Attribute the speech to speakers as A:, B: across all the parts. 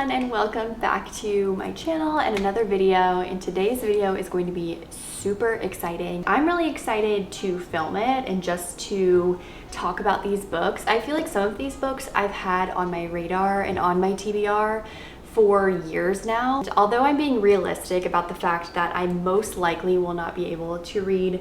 A: everyone, and welcome back to my channel and another video. And today's video is going to be super exciting. I'm really excited to film it and just to talk about these books. I feel like some of these books I've had on my radar and on my TBR for years now. Although I'm being realistic about the fact that I most likely will not be able to read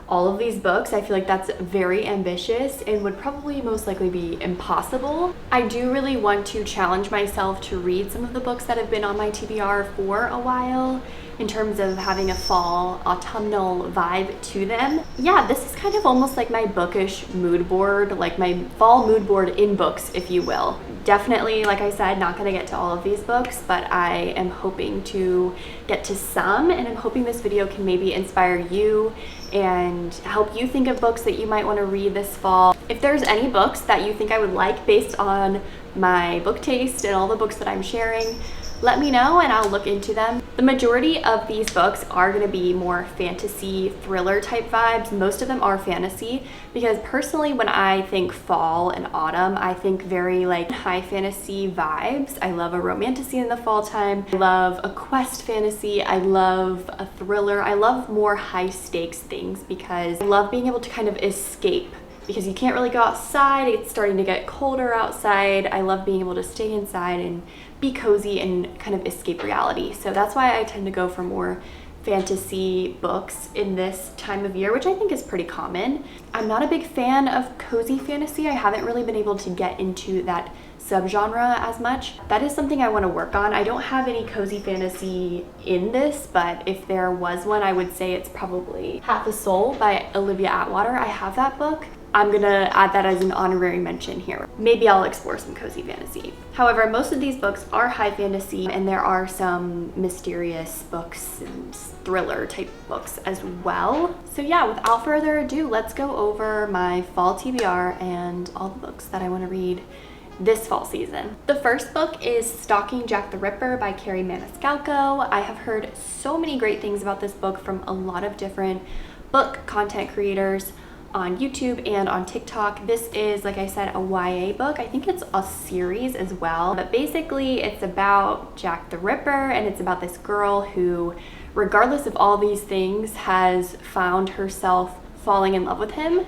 A: all of these books, I feel like that's very ambitious and would probably most likely be impossible. I do really want to challenge myself to read some of the books that have been on my TBR for a while in terms of having a fall autumnal vibe to them. Yeah, this is kind of almost like my bookish mood board, like my fall mood board in books, if you will. Definitely, like I said, not gonna get to all of these books, but I am hoping to get to some, and I'm hoping this video can maybe inspire you and help you think of books that you might want to read this fall. If there's any books that you think I would like based on my book taste and all the books that I'm sharing, let me know and I'll look into them. The majority of these books are going to be more fantasy thriller type vibes. Most of them are fantasy because personally when I think fall and autumn, I think very like high fantasy vibes. I love a romantasy in the fall time. I love a quest fantasy. I love a thriller. I love more high stakes things because I love being able to kind of escape because you can't really go outside. It's starting to get colder outside. I love being able to stay inside and be cozy and kind of escape reality. So that's why I tend to go for more fantasy books in this time of year, which I think is pretty common. I'm not a big fan of cozy fantasy. I haven't really been able to get into that subgenre as much. That is something I want to work on. I don't have any cozy fantasy in this, but if there was one, I would say it's probably Half a Soul by Olivia Atwater. I have that book. I'm gonna add that as an honorary mention here. Maybe I'll explore some cozy fantasy. However, most of these books are high fantasy and there are some mysterious books and thriller type books as well. So yeah, without further ado, let's go over my fall TBR and all the books that I wanna read this fall season. The first book is Stalking Jack the Ripper by Carrie Maniscalco. I have heard so many great things about this book from a lot of different book content creators on YouTube and on TikTok. This is, like I said, a YA book. I think it's a series as well, but basically it's about Jack the Ripper and it's about this girl who, regardless of all these things, has found herself falling in love with him,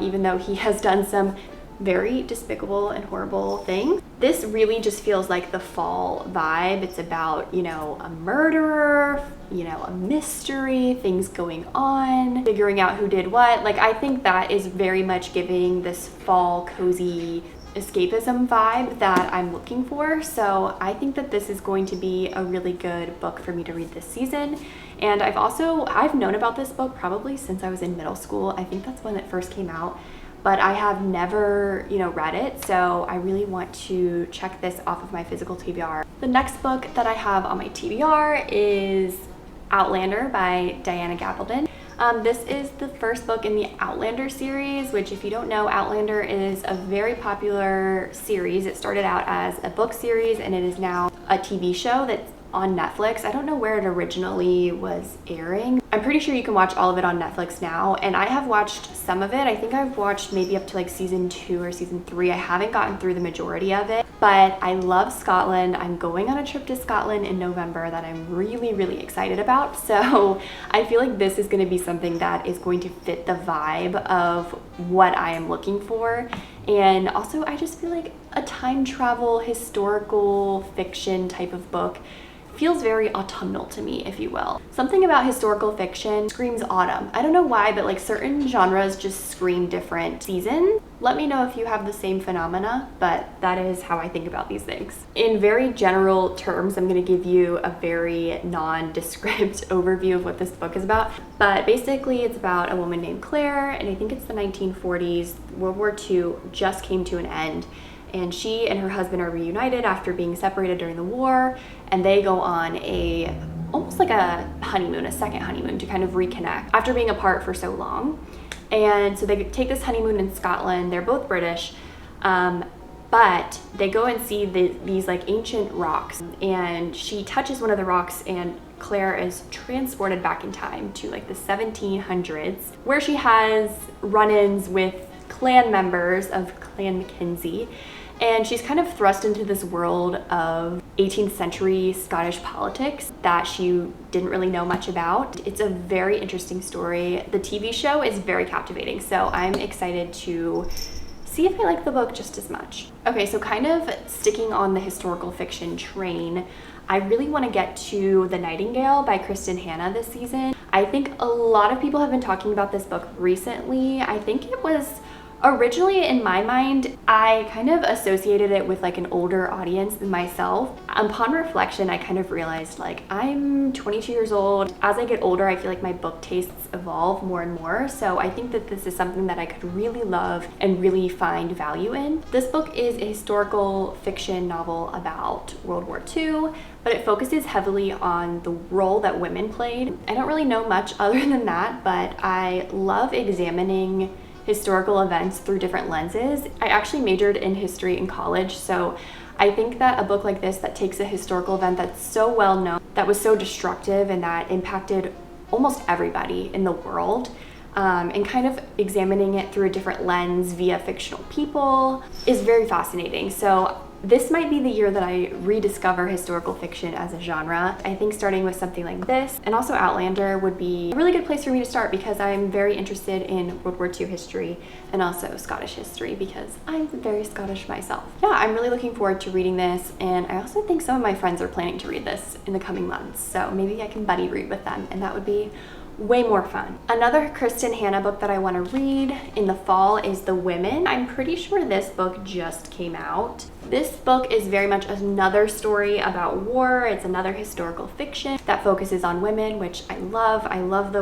A: even though he has done some very despicable and horrible things. This really just feels like the fall vibe. It's about, you know, a murderer, you know, a mystery, things going on, figuring out who did what. Like, I think that is very much giving this fall cozy escapism vibe that I'm looking for. So I think that this is going to be a really good book for me to read this season. And I've known about this book probably since I was in middle school. I think that's when it first came out, but I have never, read it, so I really want to check this off of my physical TBR. The next book that I have on my TBR is Outlander by Diana Gabaldon. This is the first book in the Outlander series, which, if you don't know, Outlander is a very popular series. It started out as a book series and it is now a TV show that's on Netflix. I don't know where it originally was airing. I'm pretty sure you can watch all of it on Netflix now, and I have watched some of it. I think I've watched maybe up to like season 2 or season 3. I haven't gotten through the majority of it, but I love Scotland. I'm going on a trip to Scotland in November that I'm really, really excited about. So I feel like this is going to be something that is going to fit the vibe of what I am looking for. And also, I just feel like a time travel, historical fiction type of book feels very autumnal to me, if you will. Something about historical fiction screams autumn. I don't know why, but like certain genres just scream different seasons. Let me know if you have the same phenomena, but that is how I think about these things. In very general terms, I'm gonna give you a very nondescript overview of what this book is about. But basically it's about a woman named Claire, and I think it's the 1940s. World War II just came to an end, and she and her husband are reunited after being separated during the war, and they go on almost like a honeymoon, a second honeymoon, to kind of reconnect after being apart for so long. And so they take this honeymoon in Scotland. They're both British, but they go and see these like ancient rocks, and she touches one of the rocks and Claire is transported back in time to like the 1700s, where she has run-ins with clan members of Clan Mackenzie, and she's kind of thrust into this world of 18th century Scottish politics that she didn't really know much about. It's a very interesting story. The TV show is very captivating, so I'm excited to see if I like the book just as much. Okay, so kind of sticking on the historical fiction train, I really want to get to The Nightingale by Kristen Hanna this season. I think a lot of people have been talking about this book recently. I think it was originally, in my mind, I kind of associated it with like an older audience than myself. Upon reflection, I kind of realized like I'm 22 years old. As I get older, I feel like my book tastes evolve more and more. So I think that this is something that I could really love and really find value in. This book is a historical fiction novel about World War II, but it focuses heavily on the role that women played. I don't really know much other than that, but I love examining historical events through different lenses. I actually majored in history in college, so I think that a book like this that takes a historical event that's so well known, that was so destructive and that impacted almost everybody in the world, and kind of examining it through a different lens via fictional people is very fascinating. So this might be the year that I rediscover historical fiction as a genre. I think starting with something like this and also Outlander would be a really good place for me to start because I'm very interested in World War II history and also Scottish history because I'm very Scottish myself. Yeah, I'm really looking forward to reading this, and I also think some of my friends are planning to read this in the coming months, so maybe I can buddy read with them, and that would be way more fun. Another Kristen Hanna book that I want to read in the fall is The Women. I'm pretty sure this book just came out. This book is very much another story about war. It's another historical fiction that focuses on women, which I love. I love the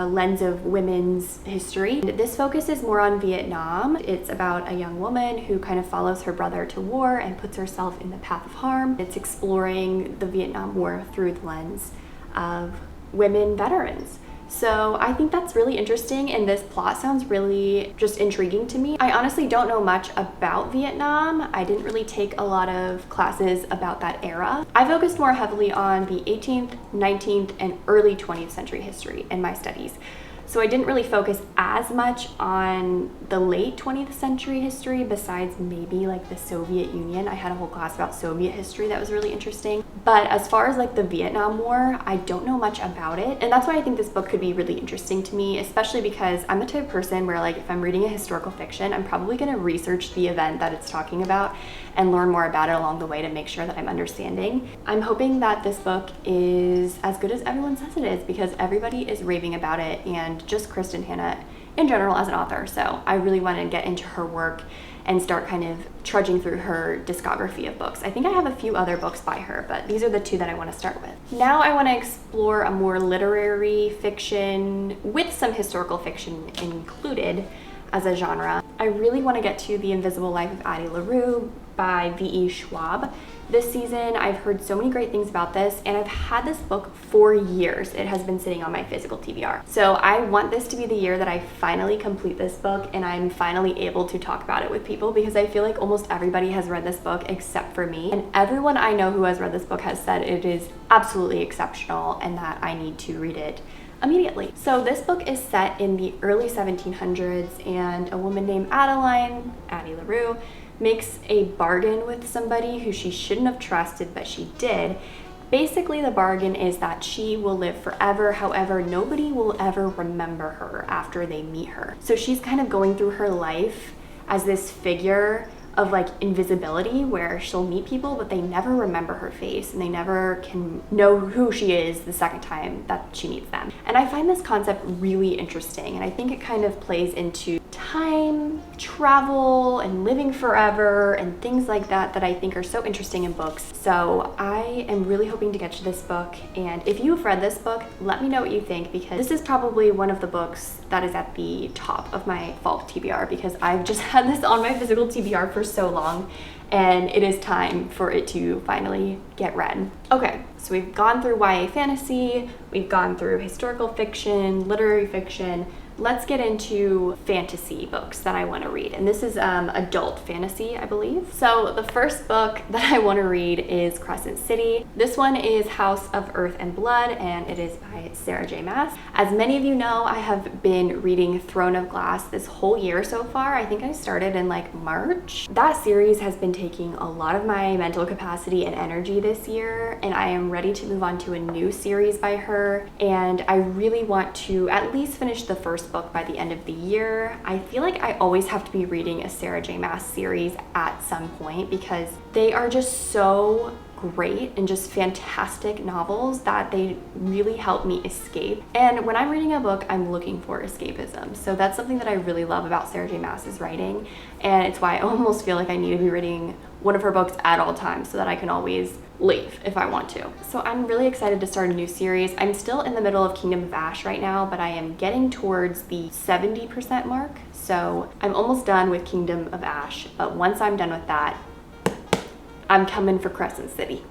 A: lens of women's history. This focuses more on Vietnam. It's about a young woman who kind of follows her brother to war and puts herself in the path of harm. It's exploring the Vietnam War through the lens of women veterans. So I think that's really interesting, and this plot sounds really just intriguing to me. I honestly don't know much about Vietnam. I didn't really take a lot of classes about that era. I focused more heavily on the 18th, 19th, and early 20th century history in my studies. So I didn't really focus as much on the late 20th century history besides maybe like the Soviet Union. I had a whole class about Soviet history that was really interesting. But as far as like the Vietnam War, I don't know much about it. And that's why I think this book could be really interesting to me, especially because I'm the type of person where like if I'm reading a historical fiction, I'm probably gonna research the event that it's talking about and learn more about it along the way to make sure that I'm understanding. I'm hoping that this book is as good as everyone says it is because everybody is raving about it, and just Kristen Hanna in general as an author. So I really want to get into her work and start kind of trudging through her discography of books. I think I have a few other books by her, but these are the two that I want to start with. Now I want to explore a more literary fiction with some historical fiction included as a genre. I really want to get to The Invisible Life of Addie LaRue by V.E. Schwab. This season, I've heard so many great things about this, and I've had this book for years. It has been sitting on my physical TBR. So I want this to be the year that I finally complete this book and I'm finally able to talk about it with people, because I feel like almost everybody has read this book except for me. And everyone I know who has read this book has said it is absolutely exceptional and that I need to read it immediately. So this book is set in the early 1700s, and a woman named Addie LaRue, makes a bargain with somebody who she shouldn't have trusted, but she did. Basically, the bargain is that she will live forever. However, nobody will ever remember her after they meet her. So she's kind of going through her life as this figure of like invisibility, where she'll meet people but they never remember her face and they never can know who she is the second time that she meets them. And I find this concept really interesting, and I think it kind of plays into time, travel, and living forever and things like that that I think are so interesting in books. So I am really hoping to get to this book, and if you've read this book, let me know what you think, because this is probably one of the books that is at the top of my fall TBR, because I've just had this on my physical TBR for so long, and it is time for it to finally get read. Okay, so we've gone through YA fantasy, we've gone through historical fiction, literary fiction. let's get into fantasy books that I want to read. And this is adult fantasy, I believe. So the first book that I want to read is Crescent City. This one is House of Earth and Blood, and it is by Sarah J. Maas. As many of you know, I have been reading Throne of Glass this whole year so far. I think I started in like March. That series has been taking a lot of my mental capacity and energy this year, and I am ready to move on to a new series by her. And I really want to at least finish the first book by the end of the year. I feel like I always have to be reading a Sarah J. Maas series at some point because they are just so great and just fantastic novels that they really help me escape. And when I'm reading a book, I'm looking for escapism. So that's something that I really love about Sarah J. Maas's writing. And it's why I almost feel like I need to be reading one of her books at all times so that I can always leave if I want to. So I'm really excited to start a new series. I'm still in the middle of Kingdom of Ash right now, but I am getting towards the 70% mark. So I'm almost done with Kingdom of Ash. But once I'm done with that, I'm coming for Crescent City.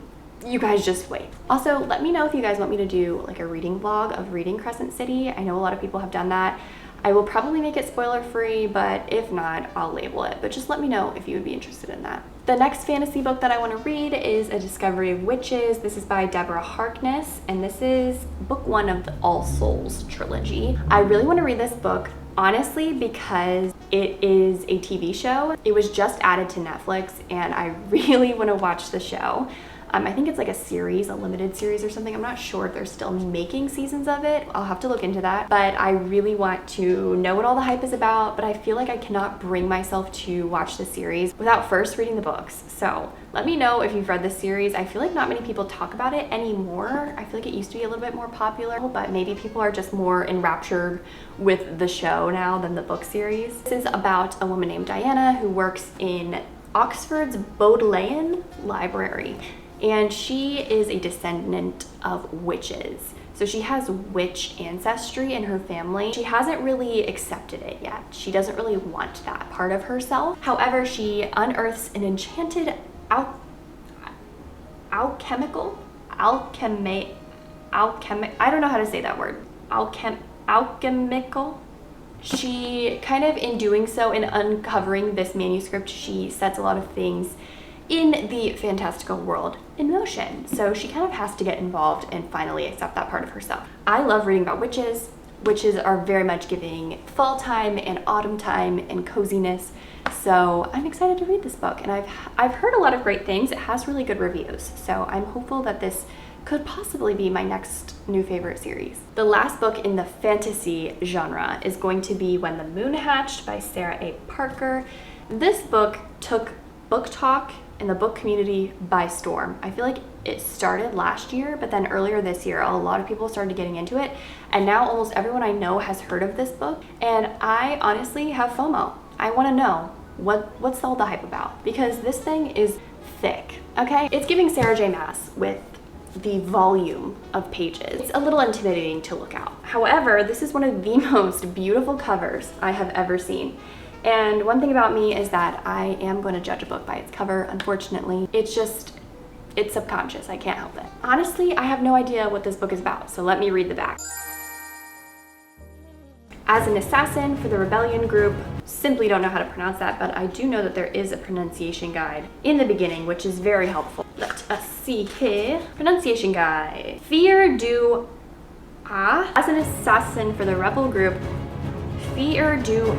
A: You guys just wait. Also, let me know if you guys want me to do like a reading vlog of reading Crescent City. I know a lot of people have done that. I will probably make it spoiler free, but if not, I'll label it. But just let me know if you would be interested in that. The next fantasy book that I want to read is A Discovery of Witches. This is by Deborah Harkness, and this is book 1 of the All Souls trilogy. I really want to read this book, honestly, because it is a TV show. It was just added to Netflix, and I really want to watch the show. I think it's like a series, a limited series or something. I'm not sure if they're still making seasons of it. I'll have to look into that. But I really want to know what all the hype is about, but I feel like I cannot bring myself to watch the series without first reading the books. So let me know if you've read this series. I feel like not many people talk about it anymore. I feel like it used to be a little bit more popular, but maybe people are just more enraptured with the show now than the book series. This is about a woman named Diana who works in Oxford's Bodleian Library. And she is a descendant of witches. So she has witch ancestry in her family. She hasn't really accepted it yet. She doesn't really want that part of herself. However, she unearths an enchanted I don't know how to say that word. Alchemical. She kind of, in doing so, in uncovering this manuscript, she sets a lot of things in the fantastical world in motion. So she kind of has to get involved and finally accept that part of herself. I love reading about witches. Witches are very much giving fall time and autumn time and coziness. So I'm excited to read this book, and I've heard a lot of great things. It has really good reviews. So I'm hopeful that this could possibly be my next new favorite series. The last book in the fantasy genre is going to be When the Moon Hatched by Sarah A. Parker. This book took book talk and the book community by storm. I feel like it started last year, but then earlier this year, a lot of people started getting into it. And now almost everyone I know has heard of this book. And I honestly have FOMO. I wanna know what's all the hype about, because this thing is thick, okay? It's giving Sarah J. Maas with the volume of pages. It's a little intimidating to look at. However, this is one of the most beautiful covers I have ever seen. And one thing about me is that I am going to judge a book by its cover, unfortunately. It's subconscious, I can't help it. Honestly, I have no idea what this book is about, so let me read the back. As an assassin for the rebellion group, simply don't know how to pronounce that, but I do know that there is a pronunciation guide in the beginning, which is very helpful. Let us see here. Pronunciation guide. Fear du as an assassin for the rebel group, Fear du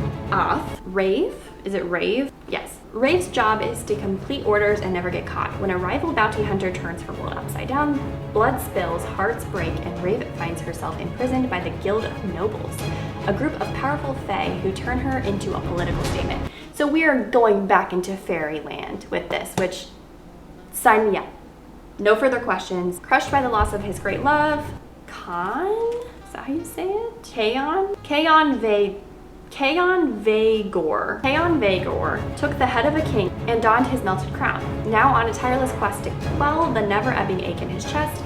A: Rave? Is it Rave? Yes. Rave's job is to complete orders and never get caught. When a rival bounty hunter turns her world upside down, blood spills, hearts break, and Rave finds herself imprisoned by the Guild of Nobles, a group of powerful fae who turn her into a political statement. So we are going back into fairyland with this, which, sign me up. No further questions. Crushed by the loss of his great love, is that how you say it? Kaon Vagor took the head of a king and donned his melted crown. Now on a tireless quest to quell the never-ebbing ache in his chest,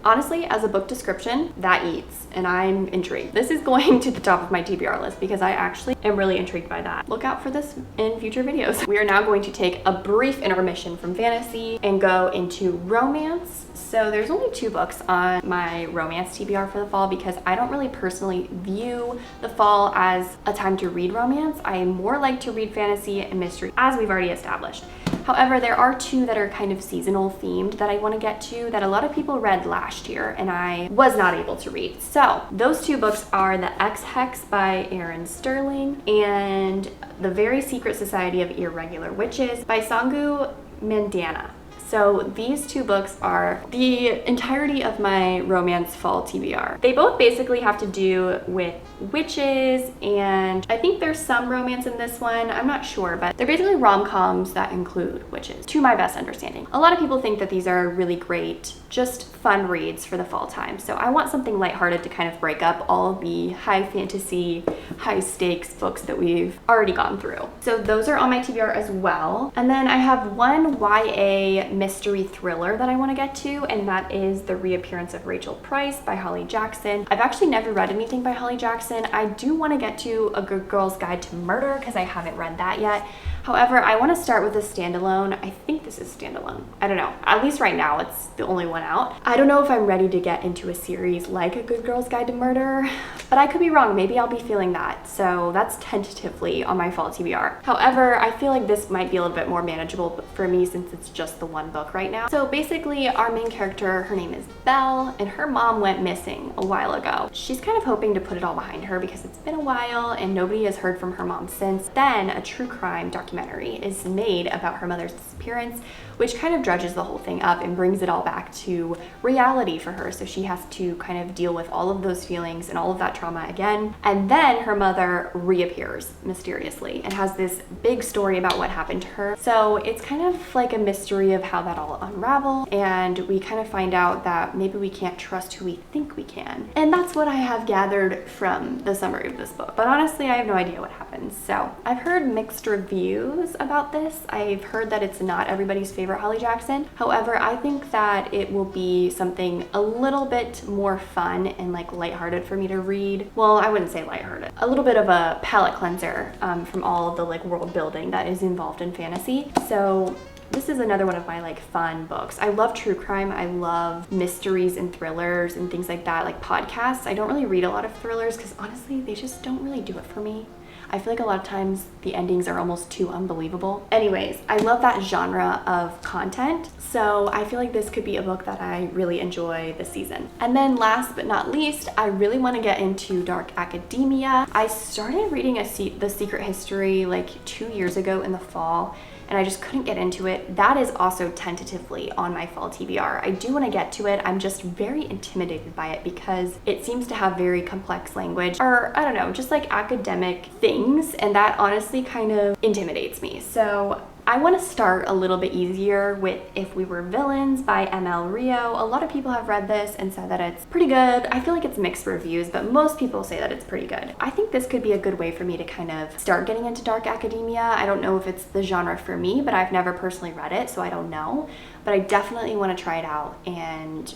A: honestly, as a book description, that eats, and I'm intrigued. This is going to the top of my TBR list because I actually am really intrigued by that. Look out for this in future videos. We are now going to take a brief intermission from fantasy and go into romance. So there's only 2 books on my romance TBR for the fall because I don't really personally view the fall as a time to read romance. I more like to read fantasy and mystery, as we've already established. However, there are 2 that are kind of seasonal themed that I want to get to that a lot of people read last year and I was not able to read. So those 2 books are The Ex-Hex by Erin Sterling and The Very Secret Society of Irregular Witches by Sangu Mandana. So these 2 books are the entirety of my romance fall TBR. They both basically have to do with witches, and I think there's some romance in this one, I'm not sure, but they're basically rom-coms that include witches, to my best understanding. A lot of people think that these are really great, just fun reads for the fall time. So I want something lighthearted to kind of break up all of the high fantasy, high stakes books that we've already gone through. So those are on my TBR as well. And then I have one YA mystery thriller that I want to get to, and that is The Reappearance of Rachel Price by Holly Jackson. I've actually never read anything by Holly Jackson. I do want to get to A Good Girl's Guide to Murder because I haven't read that yet. However, I want to start with a standalone. I think this is standalone. I don't know. At least right now, it's the only one out. I don't know if I'm ready to get into a series like A Good Girl's Guide to Murder, but I could be wrong. Maybe I'll be feeling that. So that's tentatively on my fall TBR. However, I feel like this might be a little bit more manageable for me since it's just the one book right now. So basically, our main character, her name is Belle, and her mom went missing a while ago. She's kind of hoping to put it all behind her because it's been a while and nobody has heard from her mom since. Then a true crime documentary is made about her mother's disappearance, which kind of dredges the whole thing up and brings it all back to reality for her. So she has to kind of deal with all of those feelings and all of that trauma again. And then her mother reappears mysteriously and has this big story about what happened to her. So it's kind of like a mystery of how that all unraveled. And we kind of find out that maybe we can't trust who we think we can. And that's what I have gathered from the summary of this book. But honestly, I have no idea what happens. So I've heard mixed reviews about this. I've heard that it's not everybody's favorite Holly Jackson. However, I think that it will be something a little bit more fun and like lighthearted for me to read. Well, I wouldn't say lighthearted. A little bit of a palate cleanser from all of the like world building that is involved in fantasy. So this is another one of my like fun books. I love true crime. I love mysteries and thrillers and things like that, like podcasts. I don't really read a lot of thrillers because honestly, they just don't really do it for me. I feel like a lot of times the endings are almost too unbelievable. Anyways, I love that genre of content, so I feel like this could be a book that I really enjoy this season. And then last but not least, I really want to get into dark academia. I started reading The Secret History like 2 years ago in the fall, and I just couldn't get into it. That is also tentatively on my fall TBR. I do want to get to it. I'm just very intimidated by it because it seems to have very complex language, or I don't know, just like academic things, and that honestly kind of intimidates me. So I want to start a little bit easier with If We Were Villains by ML Rio. A lot of people have read this and said that it's pretty good. I feel like it's mixed reviews, but most people say that it's pretty good. I think this could be a good way for me to kind of start getting into dark academia. I don't know if it's the genre for me, but I've never personally read it, so I don't know. But I definitely want to try it out and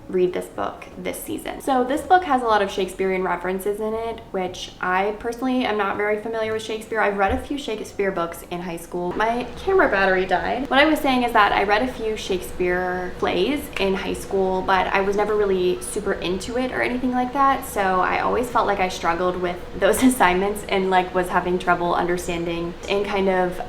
A: read this book this season. So this book has a lot of Shakespearean references in it, which I personally am not very familiar with Shakespeare. I've read a few Shakespeare books in high school. My camera battery died. What I was saying is that I read a few Shakespeare plays in high school, but I was never really super into it or anything like that. So I always felt like I struggled with those assignments and like was having trouble understanding and kind of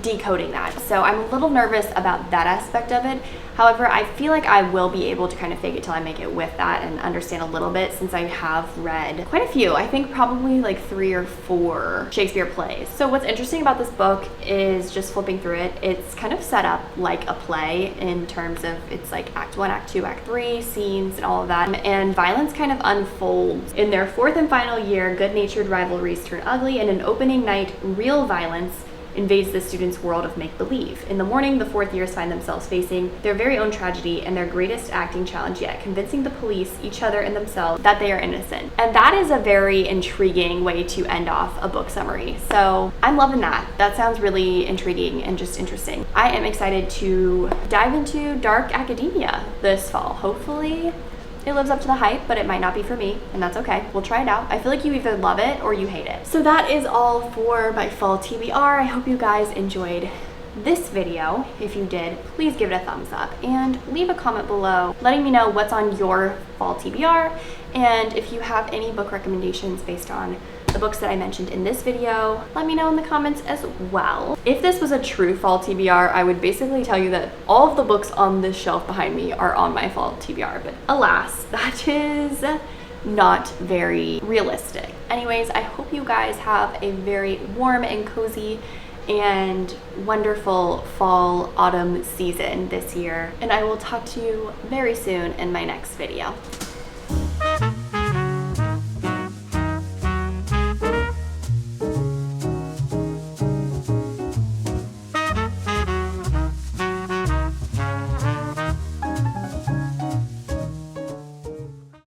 A: decoding that. So I'm a little nervous about that aspect of it. However, I feel like I will be able to kind of fake it till I make it with that and understand a little bit, since I have read quite a few. I think probably like 3 or 4 Shakespeare plays. So what's interesting about this book is just flipping through it, it's kind of set up like a play in terms of it's like Act 1, Act 2, Act 3, scenes and all of that. And violence kind of unfolds. In their 4th and final year, good-natured rivalries turn ugly, and in opening night, real violence invades the students' world of make-believe. In the morning, the 4th years find themselves facing their very own tragedy and their greatest acting challenge yet, convincing the police, each other, and themselves that they are innocent. And that is a very intriguing way to end off a book summary. So I'm loving that. That sounds really intriguing and just interesting. I am excited to dive into dark academia this fall. Hopefully it lives up to the hype, but it might not be for me, and that's okay. We'll try it out. I feel like you either love it or you hate it. So that is all for my fall TBR. I hope you guys enjoyed this video. If you did, please give it a thumbs up and leave a comment below letting me know what's on your fall TBR, and if you have any book recommendations based on the books that I mentioned in this video, let me know in the comments as well. If this was a true fall TBR, I would basically tell you that all of the books on this shelf behind me are on my fall TBR, but alas, that is not very realistic. Anyways, I hope you guys have a very warm and cozy and wonderful fall autumn season this year, and I will talk to you very soon in my next video.